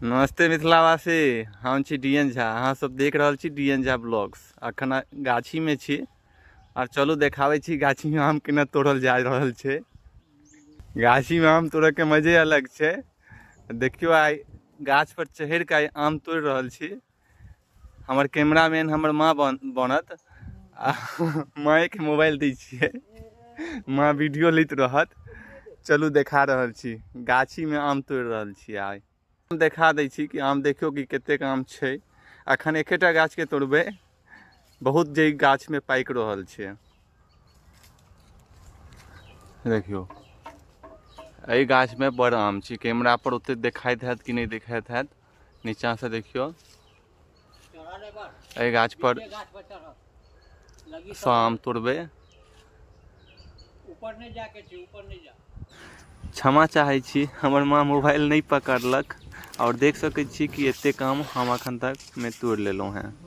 नमस्ते मिथिलावासी, हम छी डी एन झा। अहाँ सब देख रहल छी डी एन झा ब्लॉग्स। अखन गाछी में छी और चलू देखावे छी गाछी में आम केना तोड़ल जा रहल छै। गाछी में आम तोड़े के मजे अलग छै। देखियो आइ गाछ पर चढ़ के आम तोड़ रहल छी। हमर कैमरामैन हमर माँ बनत। माँ के मोबाइल दी छिए, माँ वीडियो लेत रहत। चलू देखा रहल छी, गाछी में आम तोड़ रहल छी। आइ देखा दै छी कि आम देखियो कि कतेक आम छै। अखन एकेटा गाछ के तोड़बै, बहुत जे गाछ में पाइक रहल छै। देखियो एहि गाछ में बड़ आम छै। कैमरा पर ओते देखाइत हैत कि नहीं देखाइत हैत, नीचा से देखियो। एहि गाछ पर सब आम तोड़बै। ऊपर नहीं जाके छी, ऊपर नहीं जा। क्षमा चाहे छी, हमर माँ मोबाइल नहीं पकड़लक और देख सकै छी कि एतेक आम हम अखन तक में तोड़ लेलहुँ हैं।